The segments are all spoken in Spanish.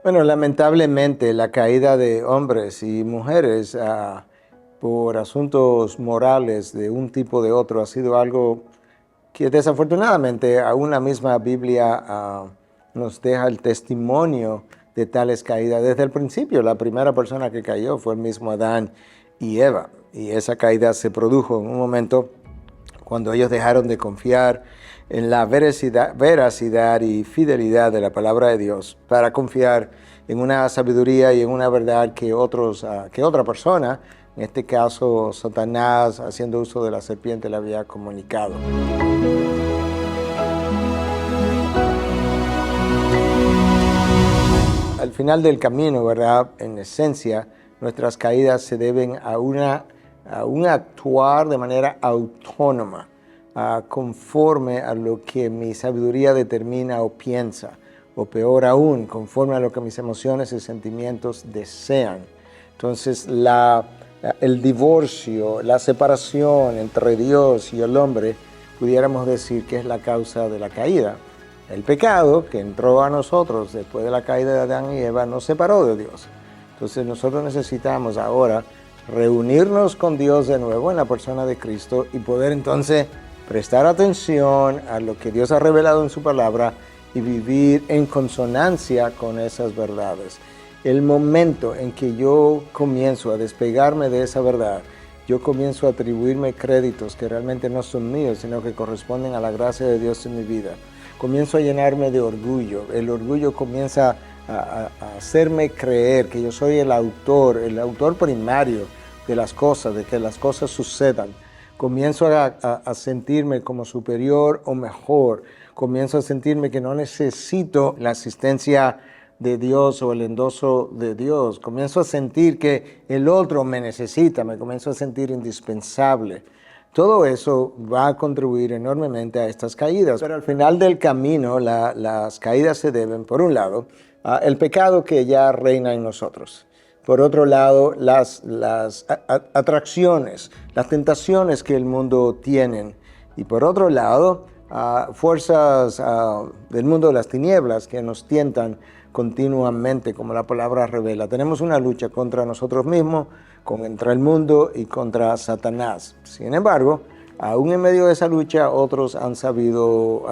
Bueno, lamentablemente la caída de hombres y mujeres por asuntos morales de un tipo o de otro ha sido algo que desafortunadamente aún la misma Biblia nos deja el testimonio de tales caídas. Desde el principio, la primera persona que cayó fue el mismo Adán y Eva, y esa caída se produjo en un momento cuando ellos dejaron de confiar en la veracidad y fidelidad de la palabra de Dios para confiar en una sabiduría y en una verdad que otra persona, en este caso Satanás, haciendo uso de la serpiente, le había comunicado. Al final del camino, ¿verdad? En esencia, nuestras caídas se deben a un actuar de manera autónoma, conforme a lo que mi sabiduría determina o piensa, o peor aún, conforme a lo que mis emociones y sentimientos desean. Entonces, el divorcio, la separación entre Dios y el hombre, pudiéramos decir que es la causa de la caída. El pecado que entró a nosotros después de la caída de Adán y Eva nos separó de Dios. Entonces nosotros necesitamos ahora reunirnos con Dios de nuevo en la persona de Cristo y poder entonces prestar atención a lo que Dios ha revelado en su palabra y vivir en consonancia con esas verdades. El momento en que yo comienzo a despegarme de esa verdad, yo comienzo a atribuirme créditos que realmente no son míos, sino que corresponden a la gracia de Dios en mi vida. Comienzo a llenarme de orgullo. El orgullo comienza a hacerme creer que yo soy el autor primario de las cosas, de que las cosas sucedan. Comienzo a sentirme como superior o mejor. Comienzo a sentirme que no necesito la asistencia de Dios o el endoso de Dios. Comienzo a sentir que el otro me necesita, me comienzo a sentir indispensable. Todo eso va a contribuir enormemente a estas caídas. Pero al final del camino, las caídas se deben, por un lado, al pecado que ya reina en nosotros. Por otro lado, las atracciones, las tentaciones que el mundo tiene. Y por otro lado, fuerzas del mundo de las tinieblas que nos tientan continuamente, como la palabra revela. Tenemos una lucha contra nosotros mismos, contra el mundo y contra Satanás. Sin embargo, aún en medio de esa lucha, otros han sabido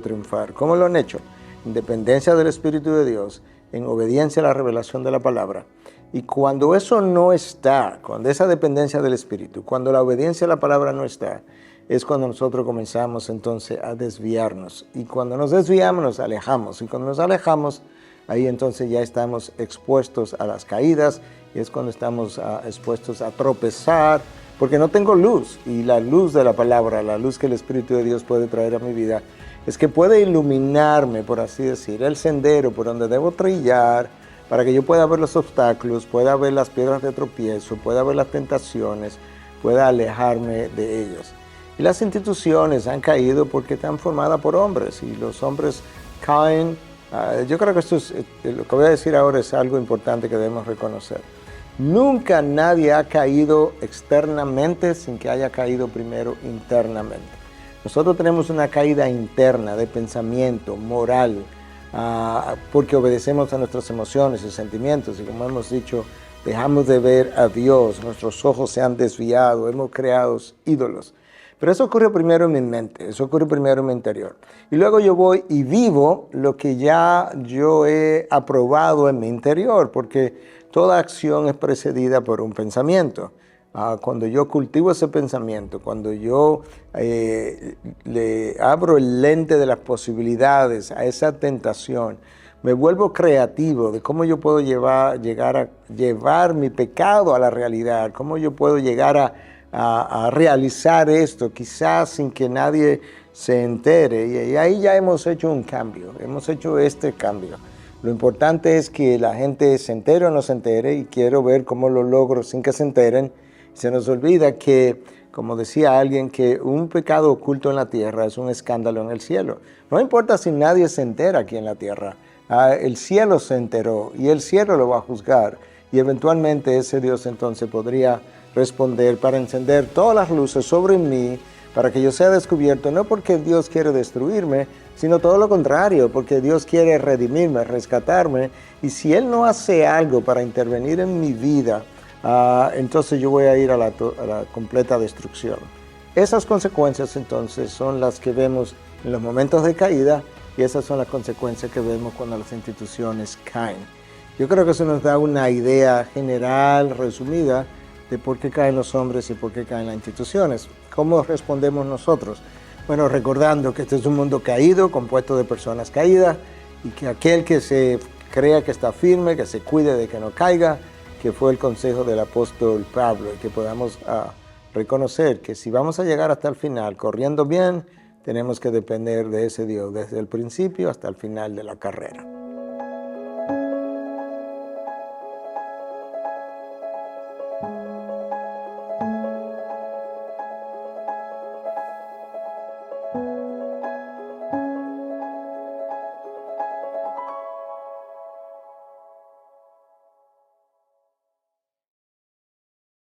triunfar. ¿Cómo lo han hecho? En dependencia del Espíritu de Dios, en obediencia a la revelación de la palabra. Y cuando eso no está, cuando esa dependencia del Espíritu, cuando la obediencia a la palabra no está, es cuando nosotros comenzamos entonces a desviarnos. Y cuando nos desviamos, nos alejamos. Y cuando nos alejamos, ahí entonces ya estamos expuestos a las caídas y es cuando estamos expuestos a tropezar, porque no tengo luz. Y la luz de la palabra, la luz que el Espíritu de Dios puede traer a mi vida, es que puede iluminarme, por así decir, el sendero por donde debo trillar, para que yo pueda ver los obstáculos, pueda ver las piedras de tropiezo, pueda ver las tentaciones, pueda alejarme de ellos. Y las instituciones han caído porque están formadas por hombres y los hombres caen. Yo creo que lo que voy a decir ahora es algo importante que debemos reconocer. Nunca nadie ha caído externamente sin que haya caído primero internamente. Nosotros tenemos una caída interna de pensamiento, moral, porque obedecemos a nuestras emociones y sentimientos y como hemos dicho, dejamos de ver a Dios, nuestros ojos se han desviado, hemos creado ídolos. Pero eso ocurre primero en mi mente, eso ocurre primero en mi interior. Y luego yo voy y vivo lo que ya yo he aprobado en mi interior, porque toda acción es precedida por un pensamiento. Cuando yo cultivo ese pensamiento, cuando yo le abro el lente de las posibilidades a esa tentación, me vuelvo creativo de cómo yo puedo llegar a llevar mi pecado a la realidad, cómo yo puedo llegar a realizar esto, quizás sin que nadie se entere. Y ahí ya hemos hecho un cambio, hemos hecho este cambio. Lo importante es que la gente se entere o no se entere, y quiero ver cómo lo logro sin que se enteren. Se nos olvida que, como decía alguien, que un pecado oculto en la tierra es un escándalo en el cielo. No importa si nadie se entera aquí en la tierra, el cielo se enteró y el cielo lo va a juzgar. Y eventualmente ese Dios entonces podría responder para encender todas las luces sobre mí, para que yo sea descubierto, no porque Dios quiere destruirme, sino todo lo contrario, porque Dios quiere redimirme, rescatarme, y si Él no hace algo para intervenir en mi vida, entonces yo voy a ir a la completa destrucción. Esas consecuencias entonces son las que vemos en los momentos de caída, y esas son las consecuencias que vemos cuando las instituciones caen. Yo creo que eso nos da una idea general, resumida, de por qué caen los hombres y por qué caen las instituciones. ¿Cómo respondemos nosotros? Bueno, recordando que este es un mundo caído, compuesto de personas caídas, y que aquel que se crea que está firme, que se cuide de que no caiga, que fue el consejo del apóstol Pablo, y que podamos reconocer que si vamos a llegar hasta el final corriendo bien, tenemos que depender de ese Dios desde el principio hasta el final de la carrera.